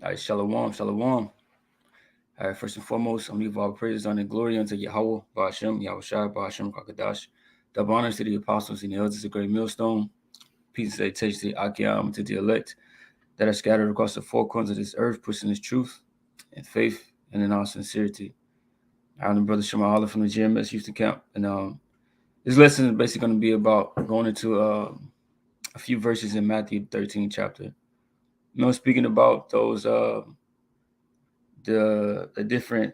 right, shalom, shalom. All right, first and foremost, I'm give all praise, honor, and glory unto Yahweh, Ba'ashem, Yahushua, Ba'ashem, Kakadash. Double honors to the apostles and the elders of Great Millstone. Peace and salutation to the Akim, to the elect that are scattered across the four corners of this earth, pushing this truth and faith and in all sincerity. I'm the brother Shema Allah from the GMS Houston camp. And this lesson is basically going to be about going into a few verses in Matthew 13 chapter. Speaking about those the different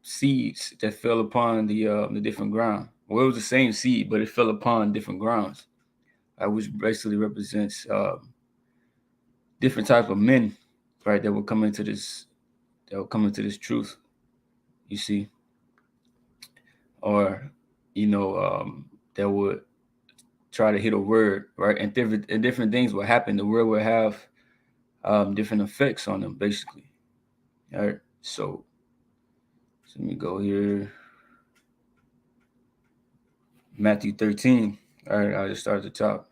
seeds that fell upon the different ground. Well, it was the same seed, but it fell upon different grounds, which basically represents different type of men, right? That will come into this truth. You see, or that would try to hit a word, right? And different things will happen. The word will have different effects on them, basically. All right, so let me go here. Matthew 13. All right, I'll just start at the top.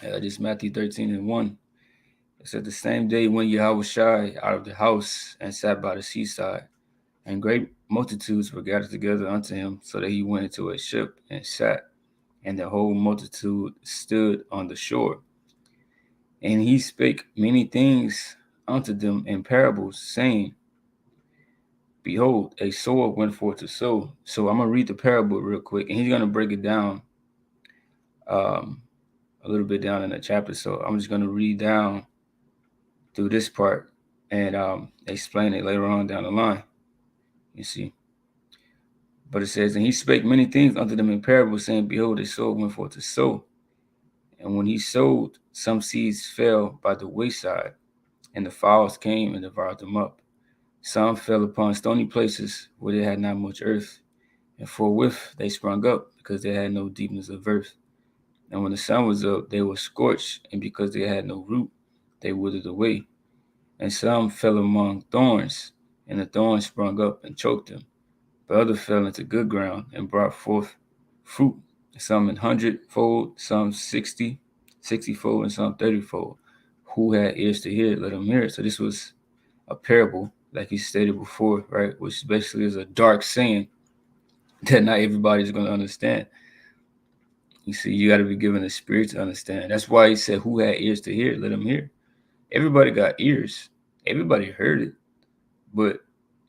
This Matthew 13 and 1. It said, the same day when Yahweh Shai out of the house and sat by the seaside, and great multitudes were gathered together unto him, so that he went into a ship and sat, and the whole multitude stood on the shore. And he spake many things unto them in parables, saying, behold, a sower went forth to sow. So I'm going to read the parable real quick, and he's going to break it down a little bit down in the chapter. So I'm just going to read down through this part and explain it later on down the line. You see. But it says, and he spake many things unto them in parables, saying, behold, a sower went forth to sow. And when he sowed, some seeds fell by the wayside, and the fowls came and devoured them up. Some fell upon stony places where they had not much earth, and forthwith they sprung up, because they had no deepness of earth. And when the sun was up, they were scorched, and because they had no root, they withered away. And some fell among thorns, and the thorns sprung up and choked them. But others fell into good ground and brought forth fruit, some 100-fold, some 60-fold, and some 30-fold. Who had ears to hear, let them hear it. So this was a parable, like he stated before, right? Which basically is a dark saying that not everybody's going to understand. You see, you got to be given the spirit to understand. That's why he said, who had ears to hear, let them hear. Everybody got ears. Everybody heard it. But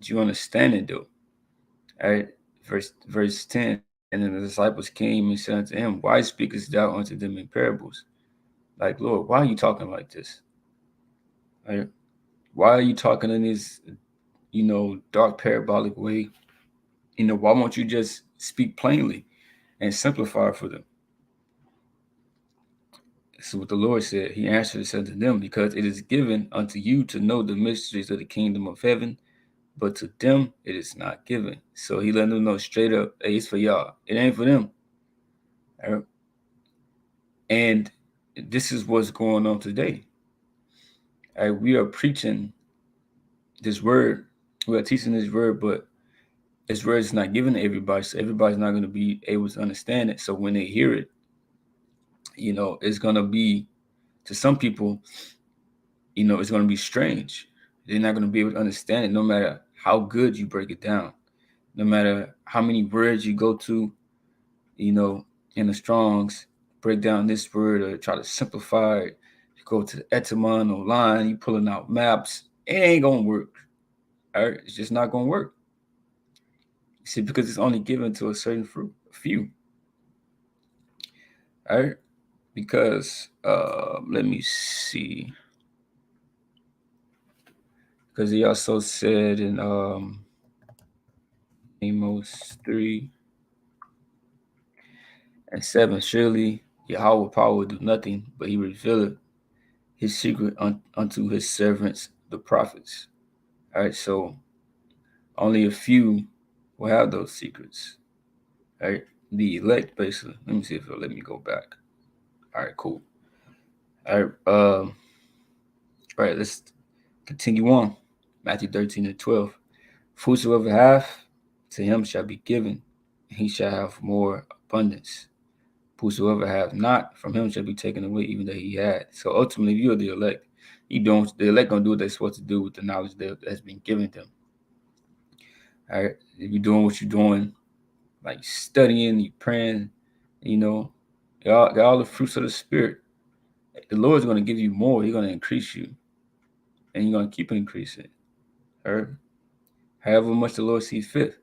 do you understand it, though? All right, verse 10. And then the disciples came and said unto him, why speakest thou unto them in parables? Like, Lord, why are you talking like this? All right? Why are you talking in this, dark parabolic way? Why won't you just speak plainly and simplify for them? This is what the Lord said. He answered and said to them, because it is given unto you to know the mysteries of the kingdom of heaven, but to them it is not given. So he let them know straight up, hey, it's for y'all. It ain't for them. All right? And this is what's going on today. All right? We are preaching this word. We are teaching this word, but this word is not given to everybody. So everybody's not going to be able to understand it. So when they hear it, it's going to be, to some people, it's going to be strange. They're not going to be able to understand it no matter how good you break it down, no matter how many words you go to, in the Strongs, break down this word or try to simplify it. You go to the etymon online, you pulling out maps, it ain't going to work. All right? It's just not going to work. You see, because it's only given to a certain few. All right? Because, let me see. Because he also said in Amos 3 and 7, surely Yahweh power will do nothing, but he revealeth his secret unto his servants, the prophets. All right, so only a few will have those secrets. All right, the elect, basically. Let me see if it'll let me go back. All right, cool. All right, all right, let's continue on. Matthew 13 and 12. Whosoever hath, to him shall be given, and he shall have more abundance. Whosoever hath not, from him shall be taken away, even that he had. So ultimately, if you are the elect, The elect gonna do what they're supposed to do with the knowledge that's been given them. All right, if you're doing what you're doing, like studying, you praying, you know, got all the fruits of the spirit. The Lord's gonna give you more. He's gonna increase you, and you're gonna keep increasing. All right, however much the Lord sees fit.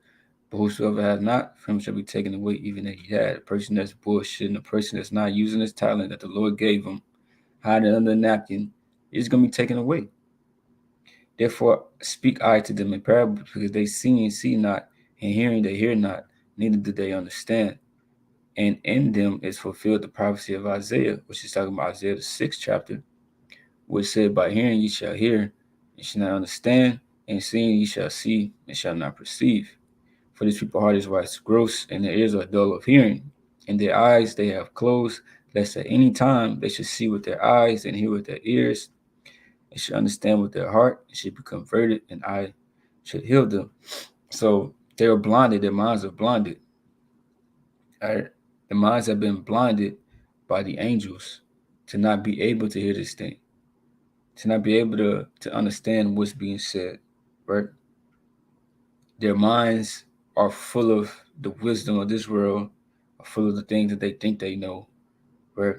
But whosoever has not, from him shall be taken away, even that he had. A person that's bullshitting, a person that's not using his talent that the Lord gave him, hiding under a napkin, is going to be taken away. Therefore, speak I to them in parables, because they see and see not, and hearing they hear not, neither do they understand. And in them is fulfilled the prophecy of Isaiah, which is talking about Isaiah the 6th chapter, which said, by hearing ye shall hear, and shall not understand, and seeing ye shall see, and shall not perceive. For these people heart is wax gross, and their ears are dull of hearing, and their eyes they have closed, lest at any time they should see with their eyes and hear with their ears, and should understand with their heart, and should be converted, and I should heal them. So they are blinded, their minds are blinded. Right? Their minds have been blinded by the angels to not be able to hear this thing, to not be able to understand what's being said, right? Their minds are full of the wisdom of this world, are full of the things that they think they know, right?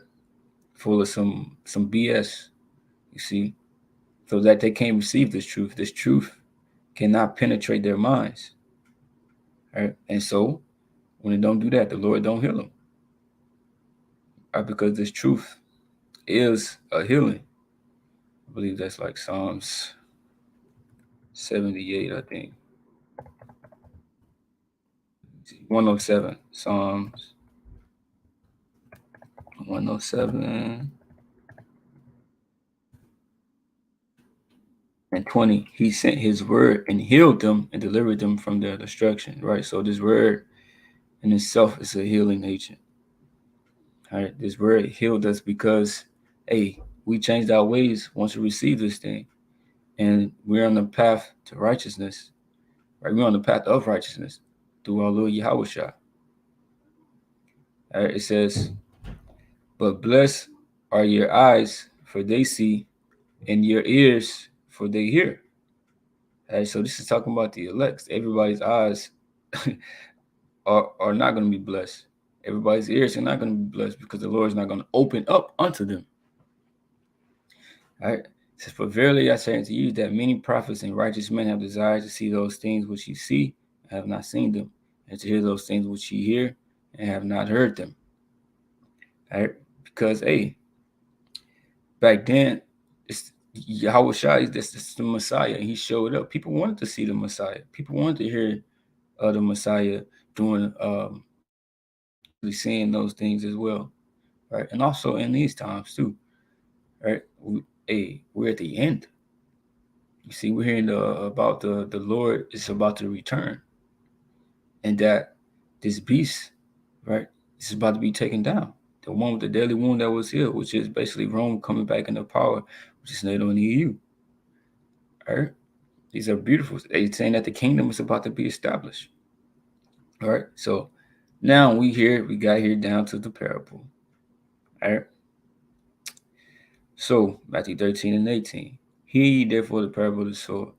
Full of some BS, you see, so that they can't receive this truth. This truth cannot penetrate their minds, right? And so when they don't do that, the Lord don't heal them, right? Because this truth is a healing. I believe that's like Psalms 78, I think. 107. Psalms 107 and 20. He sent his word and healed them and delivered them from their destruction. Right. So this word in itself is a healing agent. All right. This word healed us because, hey, we changed our ways once we received this thing. And we're on the path to righteousness. Right. We're on the path of righteousness through our Lord Yahushua. All right. It says, but blessed are your eyes, for they see, and your ears, for they hear. All right, so this is talking about the elect. Everybody's eyes are not going to be blessed. Everybody's ears are not going to be blessed because the Lord is not going to open up unto them. All right. It says, for verily I say unto you that many prophets and righteous men have desired to see those things which ye see and have not seen them, and to hear those things which ye hear and have not heard them. All right. Because, hey, back then, it's Yahushua, this is the Messiah, and he showed up. People wanted to see the Messiah. People wanted to hear the Messiah doing seeing those things as well, right? And also in these times too, right? We're at the end. You see, we're hearing about the Lord is about to return, and that this beast, right, is about to be taken down. The one with the deadly wound that was healed, which is basically Rome coming back into power, which is NATO and the EU. Right? These are beautiful. They're saying that the kingdom is about to be established. All right. So now we got here down to the parable. All right. So Matthew 13 and 18. Hear ye therefore the parable of the sower.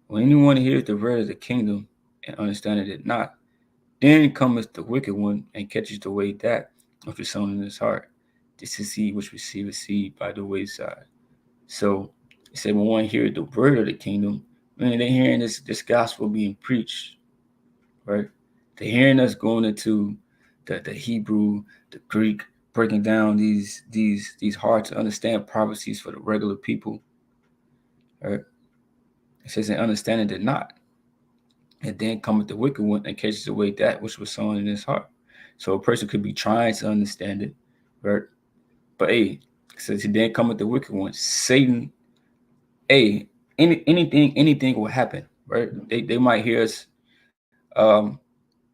When anyone hears the word of the kingdom and understandeth it not, then cometh the wicked one and catcheth away that which is sown in his heart. This is he which receiveth seed by the wayside. So it said when one hears the word of the kingdom, man, they're hearing this gospel being preached, right? They're hearing us going into the Hebrew, the Greek, breaking down these hard to understand prophecies for the regular people. Right? It says, and understanding it not. And then cometh the wicked one and catches away that which was sown in his heart. So a person could be trying to understand it, right? But hey, it says, then cometh the wicked one. Satan, hey, anything will happen, right? They might hear us go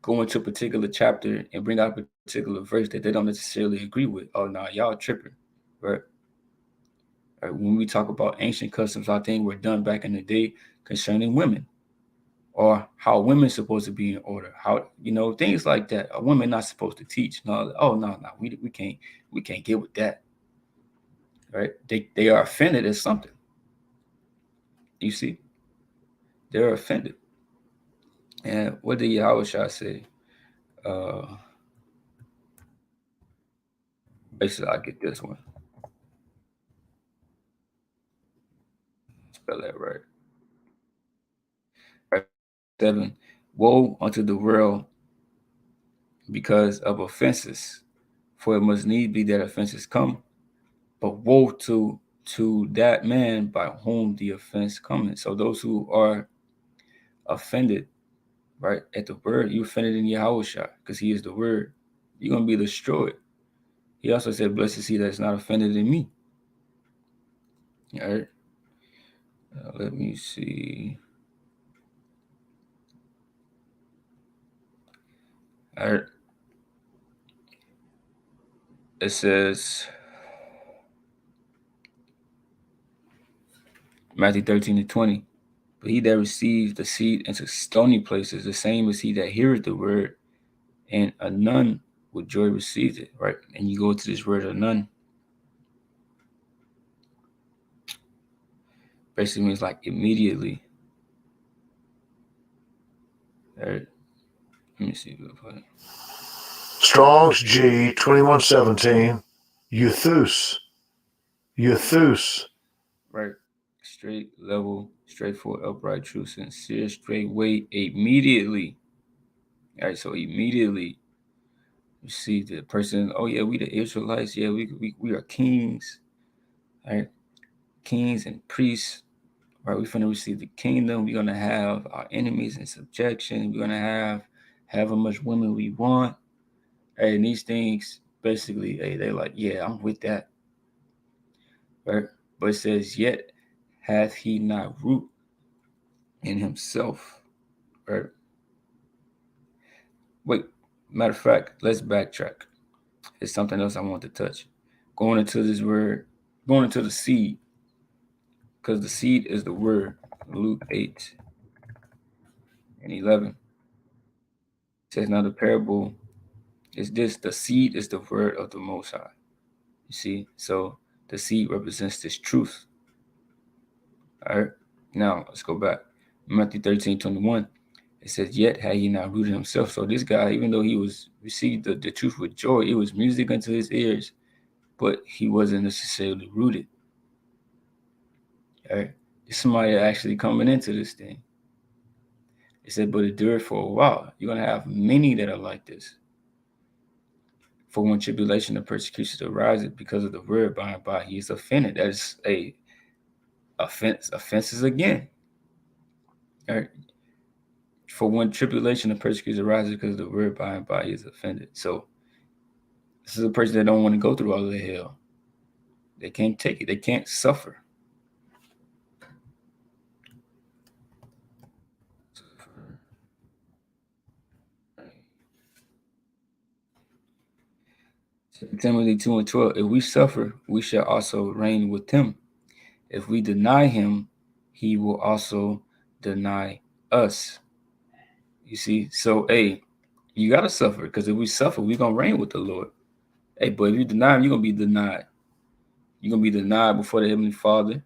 into a particular chapter and bring out a particular verse that they don't necessarily agree with. Oh, no, y'all tripping, right? When we talk about ancient customs, I think were done back in the day concerning women, or how women supposed to be in order, how things like that. A woman not supposed to teach. No, oh no, we can't get with that, right? They are offended at something, You see, they're offended. And what did Yahushua say? Uh, Basically, I get this one. Spell that right. Right. 7. Woe unto the world because of offenses, for it must need be that offenses come. But woe to that man by whom the offense cometh. So those who are offended, right, at the word, you offended in Yahushua, because he is the word, you're gonna be destroyed. He also said, blessed is he that's not offended in me. All right. Let me see. All right. It says Matthew 13:20. But he that receives the seed into stony places, the same as he that heareth the word, and anon with joy receives it, right? And you go to this word anon. Basically means like immediately. All right. Let me see. Strong's G 2117. Euthus. Right. Straight, level, straightforward, upright, true, sincere, straight way, immediately. All right. So immediately you see the person, oh yeah, we the Israelites. Yeah, we are kings. All right. Kings and priests. Right. We're going to receive the kingdom. We're going to have our enemies in subjection. We're going to have however much women we want. Hey, and these things basically, hey, they're like, yeah, I'm with that. Right? But it says, yet hath he not root in himself. Right? Wait, matter of fact, let's backtrack. It's something else I want to touch. Going into this word, going into the seed, because the seed is the word. Luke 8:11. It says, now the parable is this: the seed is the word of the Most High. You see, so the seed represents this truth. All right. Now let's go back. Matthew 13:21. It says, yet had he not rooted himself. So this guy, even though he was received the truth with joy, it was music unto his ears, but he wasn't necessarily rooted. All right. There's somebody actually coming into this thing. It said, but endure for a while. You're gonna have many that are like this. For when tribulation and persecution arises because of the word, by and by he is offended. That is a offenses again. All right. For when tribulation and persecution arises because of the word, by and by he is offended. So this is a person that don't want to go through all of the hell. They can't take it. They can't suffer. Timothy 2:12. If we suffer, we shall also reign with him. If we deny him, he will also deny us. You see? So, hey, you got to suffer, because if we suffer, we're going to reign with the Lord. Hey, but if you deny him, you're going to be denied. You're going to be denied before the Heavenly Father.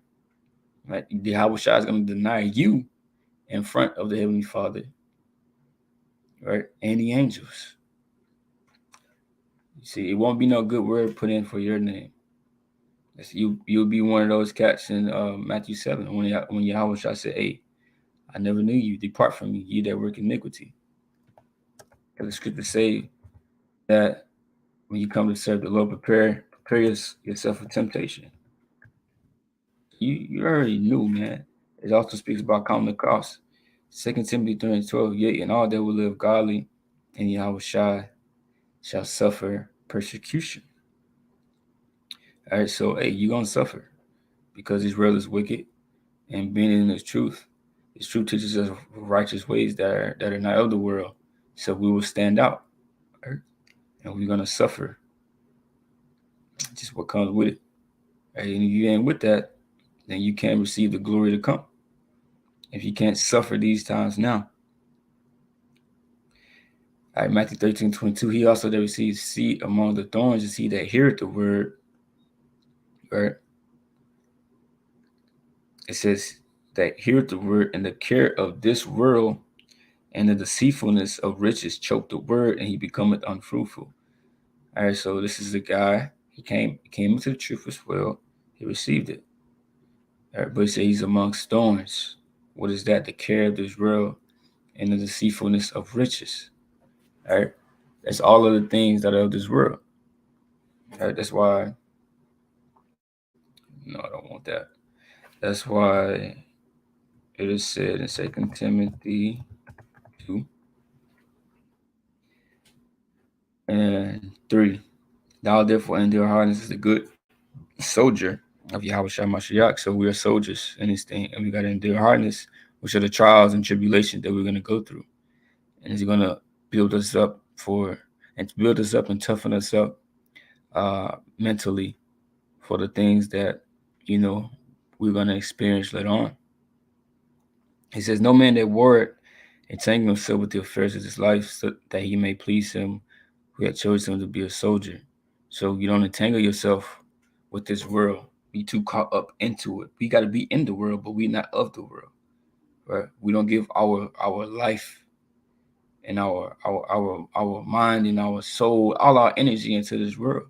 Right? The Yahushua is going to deny you in front of the Heavenly Father. Right? And the angels. You see, it won't be no good word put in for your name. You'll be one of those cats in Matthew 7 when Yahushua said, hey, I never knew you. Depart from me, ye that work iniquity. Because the scriptures say that when you come to serve the Lord, prepare yourself for temptation. You already knew, man. It also speaks about counting the cost. 2 Timothy 3:12, yea, and all that will live godly in Yahushua shall suffer persecution. All right, so hey, you're gonna suffer because this world is wicked, and being in the truth. His truth teaches us righteous ways that are not of the world. So we will stand out, right? And we're gonna suffer. Just what comes with it. Right? And if you ain't with that, then you can't receive the glory to come. If you can't suffer these times now. All right, Matthew 13:22. He also that receives seed among the thorns is he that heareth the word. Right? It says, that heareth the word, and the care of this world and the deceitfulness of riches choke the word, and he becometh unfruitful. All right, so this is the guy. He came into the truth as well. He received it. All right, but he said he's amongst thorns. What is that? The care of this world and the deceitfulness of riches. All right, that's all of the things that are of this world. All right, that's why. No, I don't want that. That's why it is said in Second Timothy 2:3. Thou therefore endure hardness as a good soldier of Yahweh Shai Mashiach. So we are soldiers in this thing, and we got to endure hardness, which are the trials and tribulations that we're going to go through. And it's going to build us up and toughen us up mentally for the things that, we're going to experience later on. He says, no man that warreth entangle himself with the affairs of his life, so that he may please him who had chosen him to be a soldier. So you don't entangle yourself with this world. Be too caught up into it. We got to be in the world, but we not of the world, right? We don't give our life and our mind and our soul, all our energy into this world,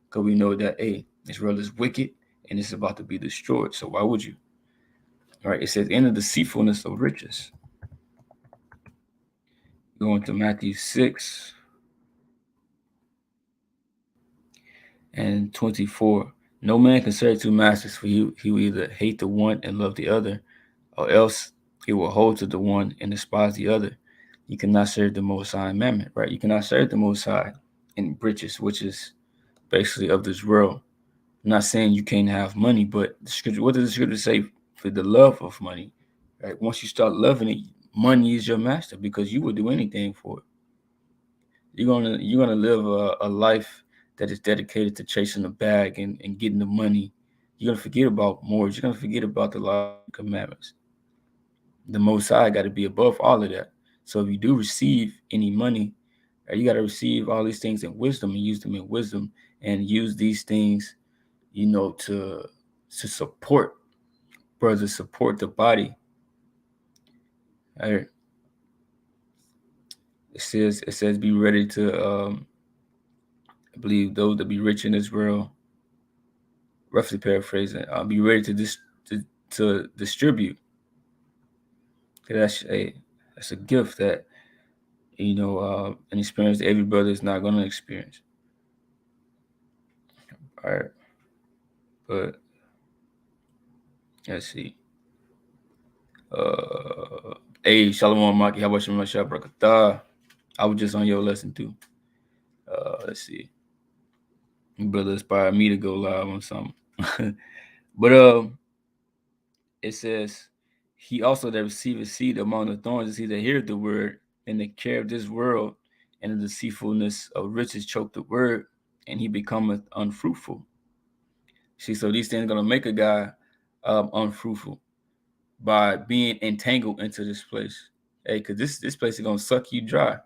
because we know that this world is wicked and it's about to be destroyed. So why would you? All right? It says, "In the deceitfulness of riches." Going to Matthew 6:24. No man can serve two masters, for he will either hate the one and love the other, or else he will hold to the one and despise the other. You cannot serve the Most High in mammon, right? You cannot serve the Most High in riches, which is basically of this world. I'm not saying you can't have money, but the scripture, what does the scripture say for the love of money? Right? Once you start loving it, money is your master because you will do anything for it. You're gonna live a life that is dedicated to chasing the bag and getting the money. You're gonna forget about morals. You're gonna forget about the law and commandments. The Most High got to be above all of that. So if you do receive any money, you got to receive all these things in wisdom and use them in wisdom and use these things, to support brothers, support the body. All right. It says be ready to I believe those that be rich in this world, roughly paraphrasing, be ready to distribute. That's a gift that an experience that every brother is not going to experience. All right, but let's see. Hey, Shalom Maki, how about you, Masha Brakatah? I was just on your lesson too. Let's see. Brother inspired me to go live on something. But it says, he also that receiveth seed among the thorns is he that heareth the word, and the care of this world and the deceitfulness of riches choke the word, and he becometh unfruitful. See, so these things are gonna make a guy unfruitful by being entangled into this place. Hey, because this place is gonna suck you dry.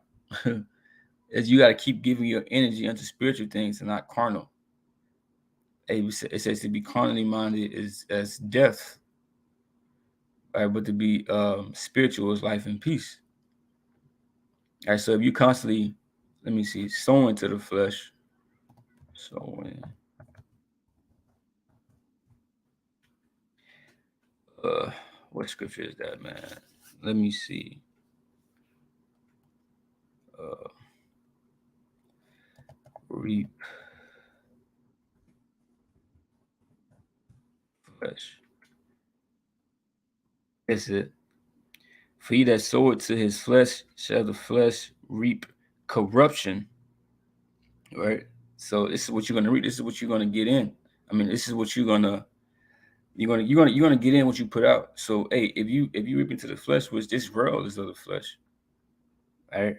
As you got to keep giving your energy unto spiritual things and not carnal. Hey, it says to be carnally minded is as death, right? But to be spiritual is life and peace. All right, so if you constantly, let me see, sowing to the flesh, sowing. What scripture is that, man? Let me see. Reap flesh. That's it. For he that soweth to his flesh shall the flesh reap corruption. Right. So this is what you're gonna reap. This is what you're gonna get in. I mean, this is what you're gonna get in what you put out. So hey, if you reap into the flesh, which this world is of the flesh, right?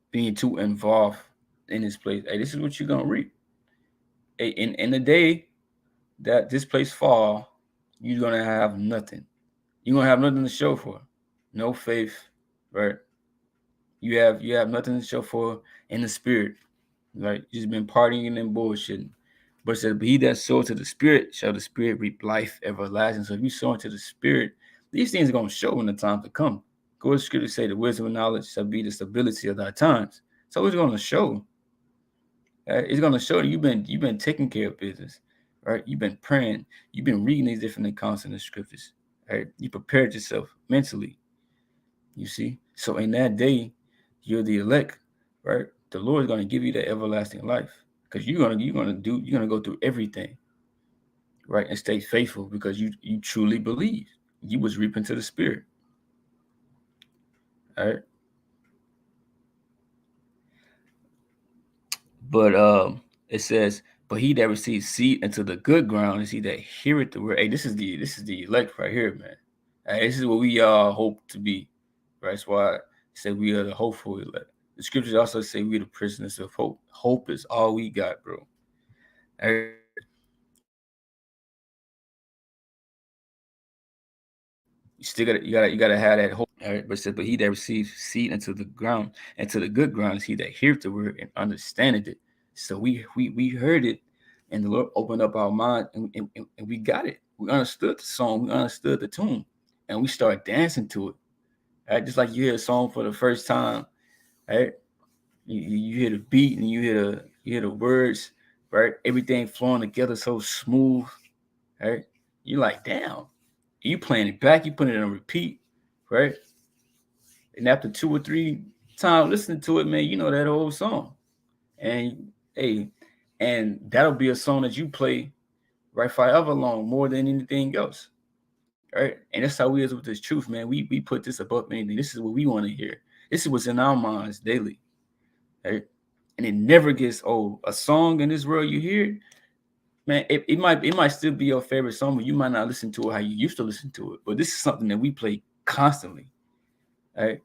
Being too involved in this place, hey, this is what you're gonna reap. Hey, in the day that this place fall, you're gonna have nothing. You're gonna have nothing to show for. No faith, right? You have nothing to show for in the spirit. Right? You just been partying and bullshitting. But it said, he that sow to the spirit shall the spirit reap life everlasting. So if you sow into the spirit, These things are going to show in the time to come. Go to scripture say the wisdom and knowledge shall be the stability of thy times. So it's going to show. Right? It's going to show that you've been taking care of business, right? You've been praying. You've been reading these different accounts in the scriptures, right? You prepared yourself mentally. You see. So in that day, you're the elect, right? The Lord is going to give you that everlasting life because you're gonna go through everything, right? And stay faithful because you truly believe. You was reaping to the spirit. All right. But it says, but he that receives seed into the good ground is he that heareth the word. Hey, this is the elect right here, man. Hey, this is what we all hope to be. Right? That's why I say we are the hopeful elect. The scriptures also say we're the prisoners of hope. Hope is all we got, bro. All right. You still you gotta have that hope. All right, but it says, but he that receives seed into the ground, and to the good ground is he that heareth the word and understandeth it. So we heard it, and the Lord opened up our mind, and we got it. We understood the song, we understood the tune, and we started dancing to it. Right, just like you hear a song for the first time, right? You hear the beat and you hear the words, right? Everything flowing together so smooth, right? You're like, damn. You playing it back, you putting it on repeat, right? And after 2 or 3 times listening to it, man, you know that whole song. And hey, and that'll be a song that you play right forever long, more than anything else. Right? And that's how we is with this truth, man. We put this above anything. This is what we want to hear. This is what's in our minds daily. Right? And it never gets old. A song in this world you hear, man, it might still be your favorite song, but you might not listen to it how you used to listen to it. But this is something that we play constantly. Right?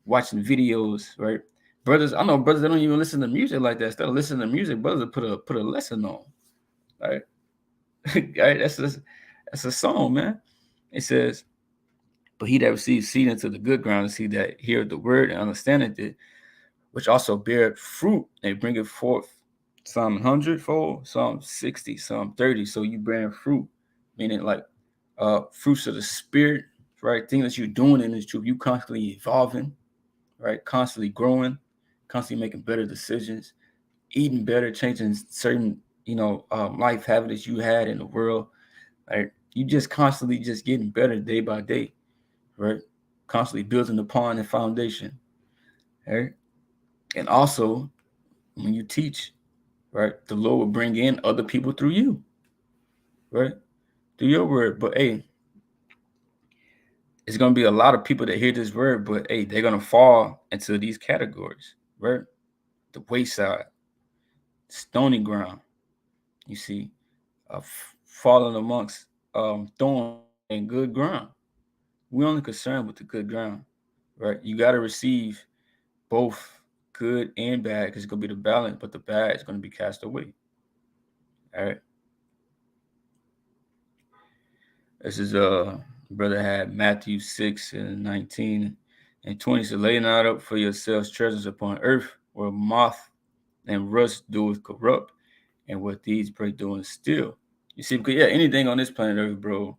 Watching videos, right? Brothers, I know brothers that don't even listen to music like that. Instead of listening to music, brothers put a lesson on, right? Right? That's a song, man. It says, "But he that receives seed into the good ground is he that heareth the word and understandeth it, which also beareth fruit and bringeth forth some 100-fold, some 60, some 30." So you bearing fruit, meaning like fruits of the spirit, right? Things that you're doing in this truth, you constantly evolving, right? Constantly growing, constantly making better decisions, eating better, changing certain, life habits you had in the world. Right? You just constantly just getting better day by day, right? Constantly building upon the foundation, right? And also, when you teach, right, the Lord will bring in other people through you, right? Through your word. But hey, it's gonna be a lot of people that hear this word, but hey, they're gonna fall into these categories, right? The wayside, stony ground. You see, falling amongst thorns and good ground. We're only concerned with the good ground, right? You got to receive both good and bad because it's gonna be the balance, but the bad is gonna be cast away. All right. This is brother had Matthew 6:19 and 20. So lay not up for yourselves treasures upon earth, where moth and rust doeth corrupt, and what thieves break doing steal. You see, because yeah, anything on this planet Earth, bro,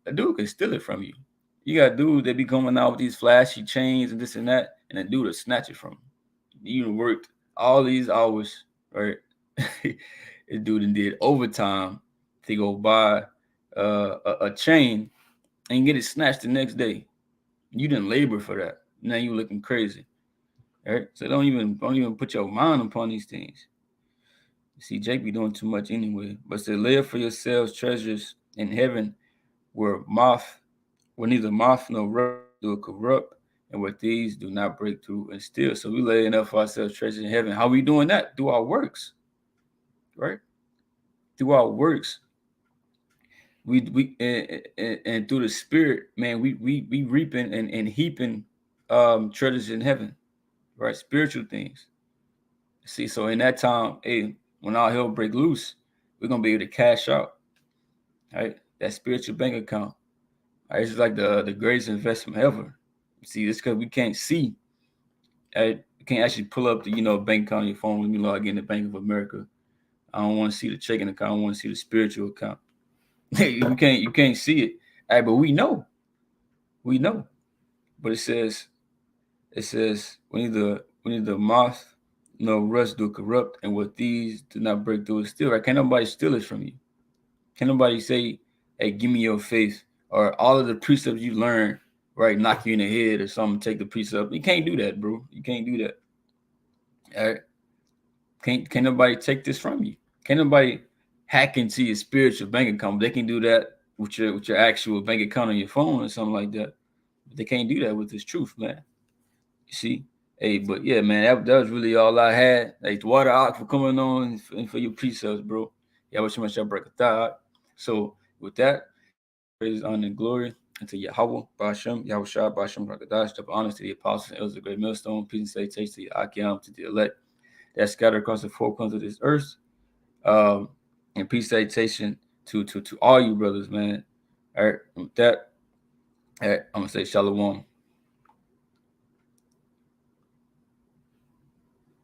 a dude can steal it from you. You got dudes that be coming out with these flashy chains and this and that, and a dude will snatch it from you. You worked all these hours, right? This dude and did overtime to go buy a chain and get it snatched the next day. You didn't labor for that. Now you looking crazy, right? So don't even put your mind upon these things. You see, Jake be doing too much anyway. But to live for yourselves treasures in heaven, where neither moth nor rust do corrupt, and where thieves do not break through and steal. So we laying up for ourselves treasure in heaven. How we doing that? Through our works, right? Through our works, we and through the Spirit, man, we reaping and heaping treasures in heaven, right? Spiritual things. See, so in that time, hey, when our hell break loose, we're gonna be able to cash out, right? That spiritual bank account. Right? It's like the greatest investment ever. See, it's because we can't see. You can't actually pull up the bank account on your phone. Let me log in the Bank of America. I don't want to see the checking account. I want to see the spiritual account. You can't see it. Hey, but we know. But it says we need the moth, no rust do corrupt, and what these do not break through is still right. Can't nobody steal it from you. Can't nobody say, hey, give me your faith, or all of the precepts you learn, right, knock you in the head or something, take the precept. You can't do that, bro. You can't do that. All right. Can't nobody take this from you. Can't nobody hack into your spiritual bank account. They can do that with your actual bank account on your phone or something like that. But they can't do that with this truth, man. You see? Hey, but yeah, man, that was really all I had. Hey, water out for coming on and for your precepts, bro. Yeah, wish you much break a thought. So with that, praise, honor, and glory unto Yahweh, Bashem, Yahweh Shah, Bashem, Rakadash, double honors to the apostles and elders of the great millstone, peace and salutation to the Akiam, to the elect that scattered across the four corners of this earth. Um, and peace salutation to all you brothers, man. All right, with that, all right, I'm gonna say shalom.